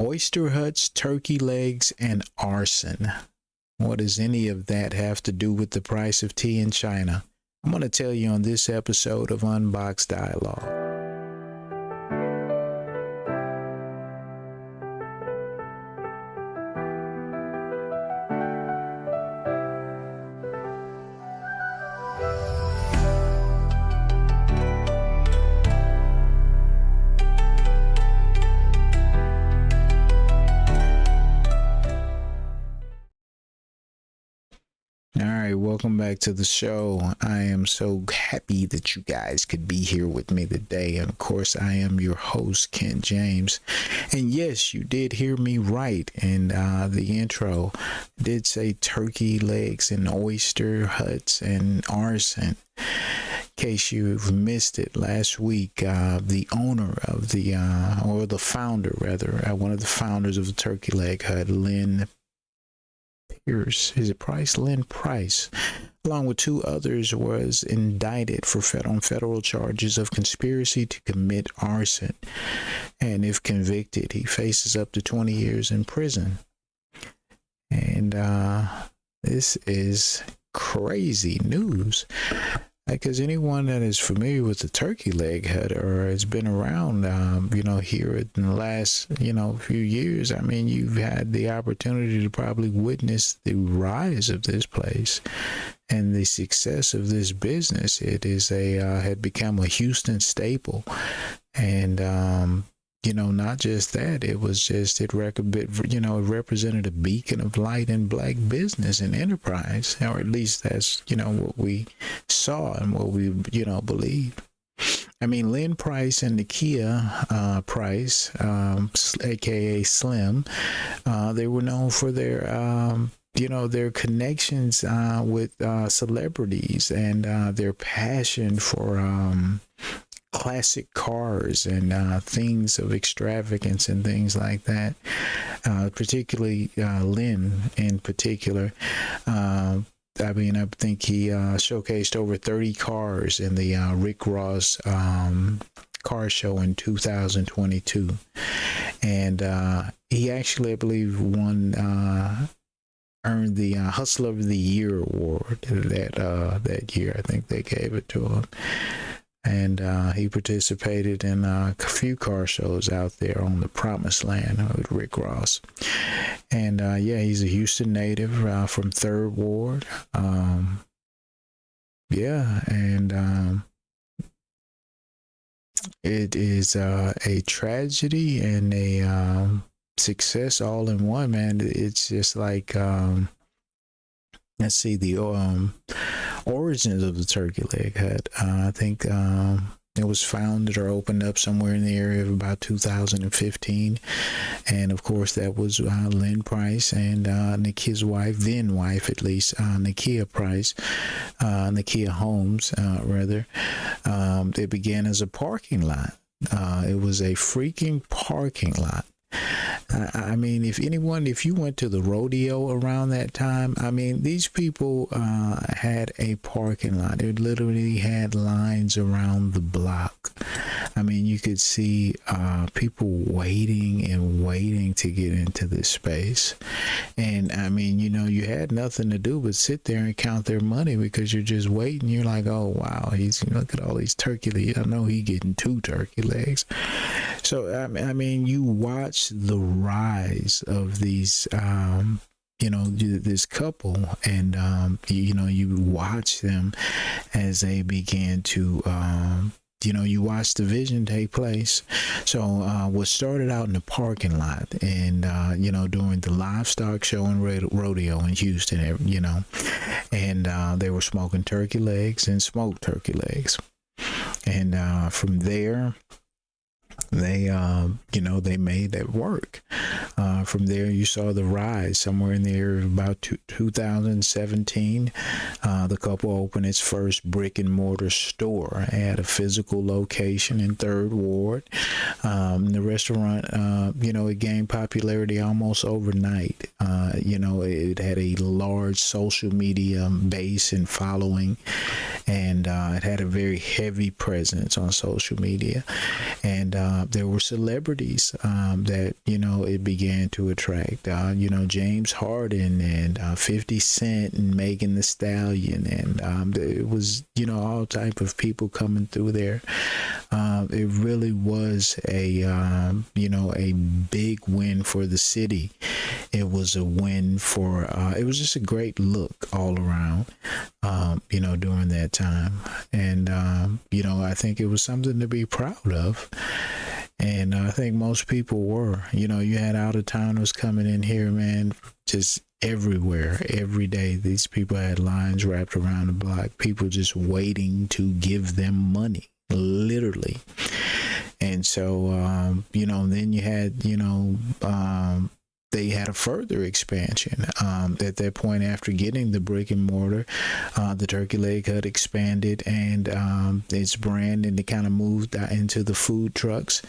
Oyster Huts, turkey legs, and arson. What does any of that have to do with the price of tea in China? I'm going to tell you on this episode of Unboxed Dialogue. All right, welcome back to the show. I am so happy that you guys could be here with me today. And of course, I am your host, Kent James. And yes, you did hear me right in the intro. I did say turkey legs and oyster huts and arson. In case you've missed it, last week, the owner of or the founder rather, one of the founders of the Turkey Leg Hut, Lynn Price, along with two others, was indicted on federal charges of conspiracy to commit arson. And if convicted, he faces up to 20 years in prison. And this is crazy news. Because anyone that is familiar with the Turkey Leg Hut or has been around, here in the last, few years, I mean, you've had the opportunity to probably witness the rise of this place and the success of this business. It is had become a Houston staple. And, not just that, it represented a beacon of light in black business and enterprise, or at least that's, what we saw and what we, believed. I mean, Lynn Price and Nakia Price, aka Slim, they were known for their connections with celebrities and their passion for classic cars and things of extravagance and things like that. Particularly Lynn in particular. I think he showcased over 30 cars in the Rick Ross car show in 2022. And he actually, I believe, earned the Hustler of the Year award that year. I think they gave it to him. And he participated in a few car shows out there on the Promised Land with Rick Ross. And he's a Houston native from 3rd Ward. It is a tragedy and a success all in one, man. It's just like, let's see, the origins of the Turkey Leg Hut. I think it was founded or opened up somewhere in the area of about 2015. And of course, that was Lynn Price and Nakia's wife, then wife at least, Nakia Price, Nakia Holmes, rather. It began as a parking lot. It was a freaking parking lot. I mean, if you went to the rodeo around that time, I mean, these people had a parking lot. They literally had lines around the block. I mean, you could see people waiting to get into this space. And I mean, you had nothing to do but sit there and count their money because you're just waiting. You're like, oh, wow, look at all these turkey legs. I know he's getting 2 turkey legs. So, I mean, you watch the rise of these, this couple, and, you watch them as they begin to, you watch the vision take place. So what started out in the parking lot and, during the livestock show and rodeo in Houston, and they were smoking turkey legs and smoked turkey legs. And from there, they made that work. From there, you saw the rise somewhere in the area of about 2017. The couple opened its first brick and mortar store at a physical location in 3rd Ward. The restaurant, it gained popularity almost overnight. It had a large social media base and following. and it had a very heavy presence on social media. And there were celebrities that it began to attract. James Harden and 50 Cent and Megan Thee Stallion, and it was all type of people coming through there. It really was a big win for the city. It was a win for it was just a great look all around, during that time. And I think it was something to be proud of. And I think most people were. You had out of towners coming in here, man, just everywhere, every day. These people had lines wrapped around the block, people just waiting to give them money, literally. And so, then you had, they had a further expansion. At that point, after getting the brick and mortar, the Turkey Leg Hut expanded and its brand, and it kind of moved into the food trucks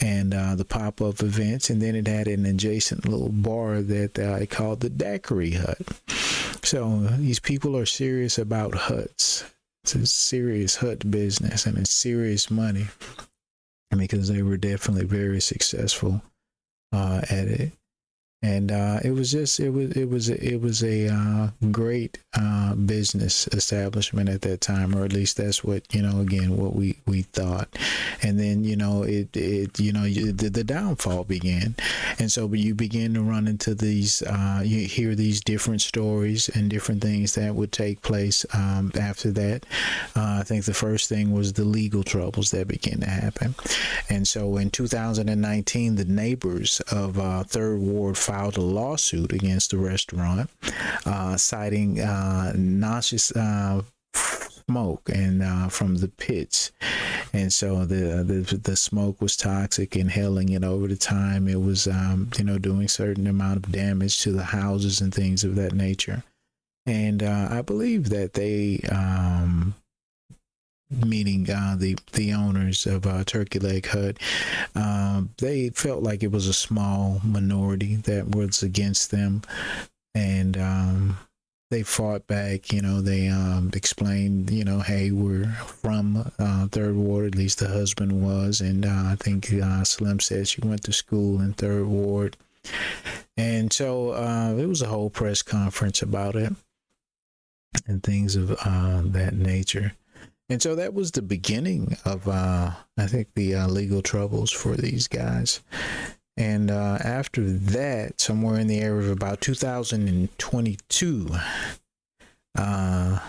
and the pop-up events. And then it had an adjacent little bar that they called the Daiquiri Hut. So these people are serious about huts. It's a serious hut business, and it's serious money, because they were definitely very successful at it. And it was a great business establishment at that time, or at least that's what what we thought. And then the downfall began, and so you begin to run into these you hear these different stories and different things that would take place after that. I think the first thing was the legal troubles that began to happen, and so in 2019, the neighbors of Third Ward filed a lawsuit against the restaurant, citing nauseous smoke and from the pits. And so the smoke was toxic, inhaling it over the time. It was doing certain amount of damage to the houses and things of that nature. And I believe that they meaning the owners of Turkey Leg Hut, they felt like it was a small minority that was against them, and they fought back. They explained, hey, we're from Third Ward, at least the husband was, and I think Slim said she went to school in Third Ward. And so it was a whole press conference about it and things of that nature. And so that was the beginning of, I think, the legal troubles for these guys. And after that, somewhere in the area of about 2022, the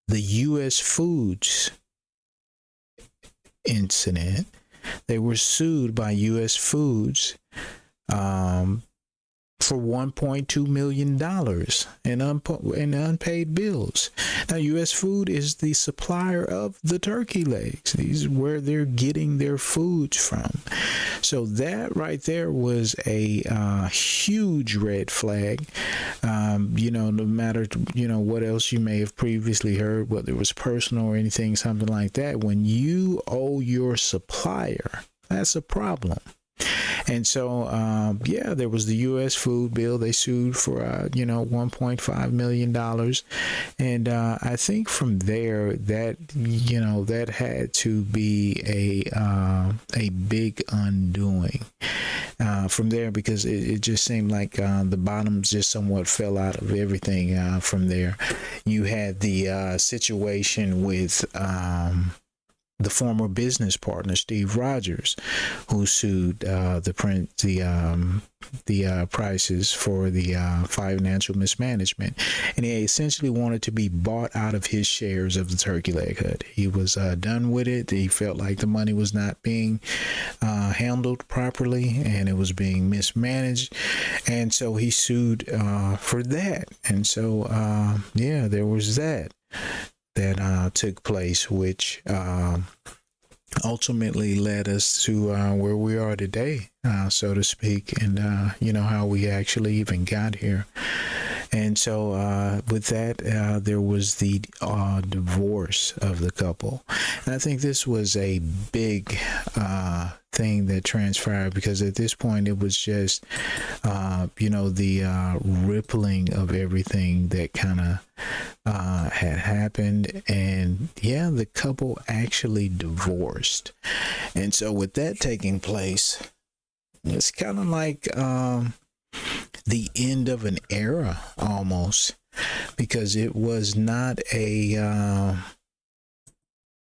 U.S. Foods incident, they were sued by U.S. Foods for $1.2 million in unpaid bills. Now, U.S. Food is the supplier of the turkey legs. These are where they're getting their foods from. So that right there was a huge red flag. No matter, what else you may have previously heard, whether it was personal or anything, something like that, when you owe your supplier, that's a problem. And so, there was the U.S. food bill. They sued for, $1.5 million. And I think from there that, that had to be a big undoing from there, because it just seemed like the bottoms just somewhat fell out of everything from there. You had the situation with the former business partner, Steve Rogers, who sued the Prices for the financial mismanagement. And he essentially wanted to be bought out of his shares of the Turkey Leg Hut. He was done with it. He felt like the money was not being handled properly and it was being mismanaged. And so he sued for that. And so, there was that took place, which ultimately led us to where we are today, so to speak, and how we actually even got here. And so with that, there was the divorce of the couple. And I think this was a big thing that transpired, because at this point it was just, the rippling of everything that kind of had happened. And yeah, the couple actually divorced. And so with that taking place, it's kind of like the end of an era almost, because it was not a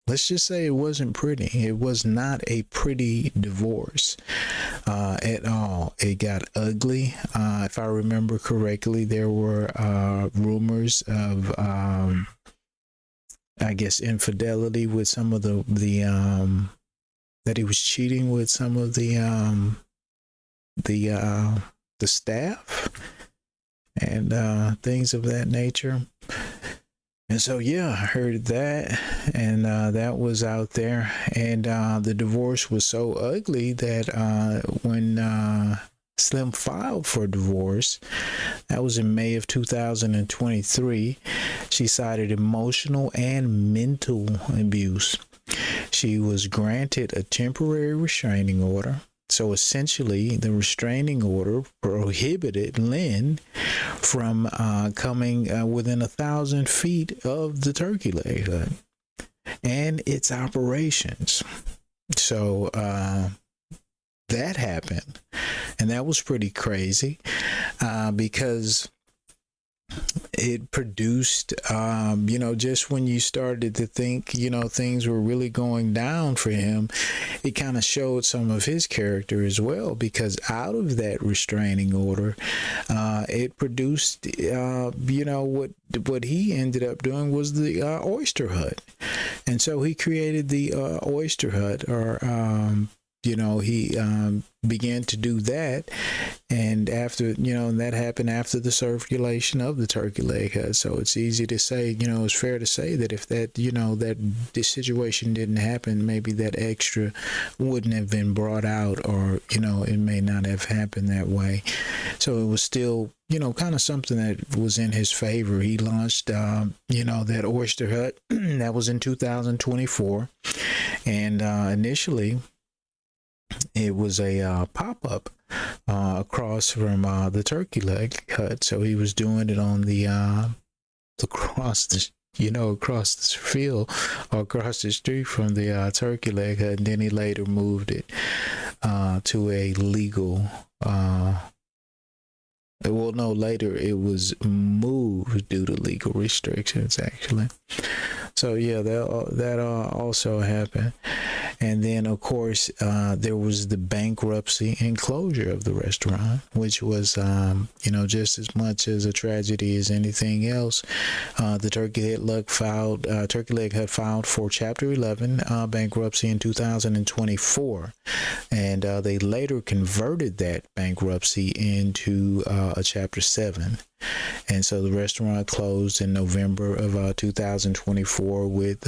let's just say it wasn't pretty. It was not a pretty divorce at all. It got ugly. If I remember correctly, there were rumors of I guess infidelity with some of the that he was cheating with some of the staff and things of that nature. And so, yeah, I heard that, and that was out there. And the divorce was so ugly that when Slim filed for divorce, that was in May of 2023, she cited emotional and mental abuse. She was granted a temporary restraining order. So essentially, the restraining order prohibited Lynn from coming within 1,000 feet of the turkey leg hut and its operations. So that happened, and that was pretty crazy because it produced, just when you started to think, things were really going down for him, it kind of showed some of his character as well, because out of that restraining order, it produced, what he ended up doing was the Oyster Hut. And so he created the Oyster Hut, or, he began to do that. And after, that happened after the circulation of the turkey leg hut. So it's easy to say, it's fair to say that if that, that this situation didn't happen, maybe that extra wouldn't have been brought out, or, it may not have happened that way. So it was still, kind of something that was in his favor. He launched, that Oyster Hut. That was in 2024. And initially, it was a pop-up across from the turkey leg hut. So he was doing it on the across the field, or across the street from the turkey leg hut. And then he later moved it to a legal later it was moved due to legal restrictions, actually. So yeah, that also happened. And then, of course, there was the bankruptcy and closure of the restaurant, which was, just as much as a tragedy as anything else. The Turkey Leg Hut filed for Chapter 11 bankruptcy in 2024, and they later converted that bankruptcy into a Chapter 7. And so the restaurant closed in November of 2024 with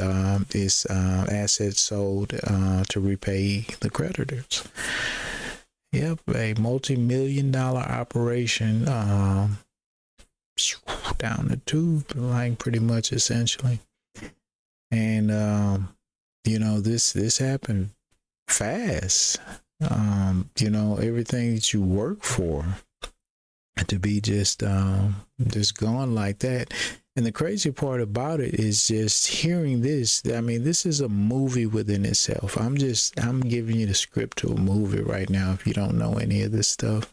its assets sold to repay the creditors. Yep, a multi-million-dollar operation down the tube, like pretty much essentially. And this happened fast. Everything that you work for to be just gone like that. And the crazy part about it is just hearing this. I mean, this is a movie within itself. I'm giving you the script to a movie right now, if you don't know any of this stuff.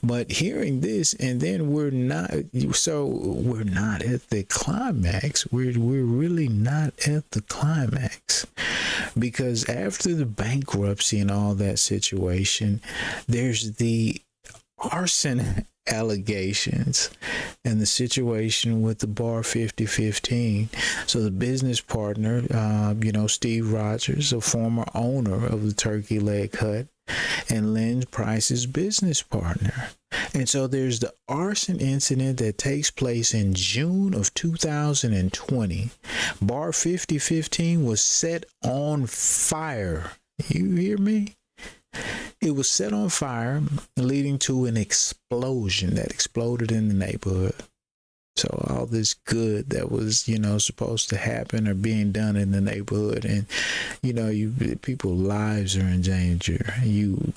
But hearing this, and then we're not at the climax. We're really not at the climax, because after the bankruptcy and all that situation, there's the arson allegations and the situation with the bar 5015. So the business partner, Steve Rogers, a former owner of the Turkey Leg Hut, and Lynn Price's business partner. And so there's the arson incident that takes place in June of 2020. Bar 5015 was set on fire. You hear me? It was set on fire, leading to an explosion that exploded in the neighborhood. So all this good that was, supposed to happen or being done in the neighborhood, and people's lives are in danger. You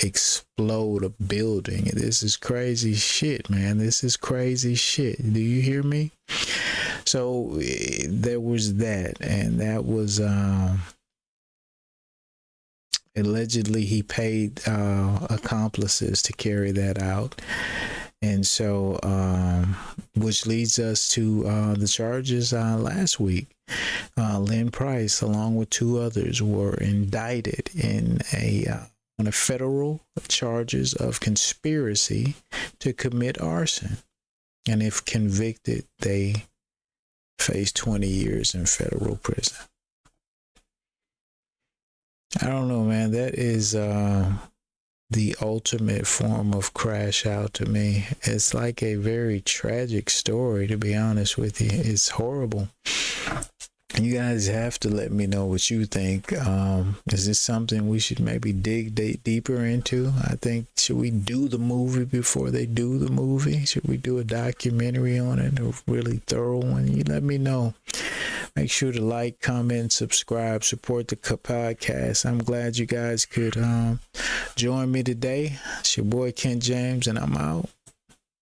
explode a building. This is crazy shit, man. This is crazy shit. Do you hear me? So there was that, and that was allegedly he paid accomplices to carry that out. And so, which leads us to the charges last week. Lynn Price, along with two others, were indicted on a federal charges of conspiracy to commit arson. And if convicted, they face 20 years in federal prison. I don't know, man. That is the ultimate form of crash out to me. It's like a very tragic story, to be honest with you. It's horrible. You guys have to let me know what you think. Is this something we should maybe dig deeper into? I think, should we do the movie before they do the movie? Should we do a documentary on it, a really thorough one? You let me know. Make sure to like, comment, subscribe, support the podcast. I'm glad you guys could join me today. It's your boy Ken James, and I'm out.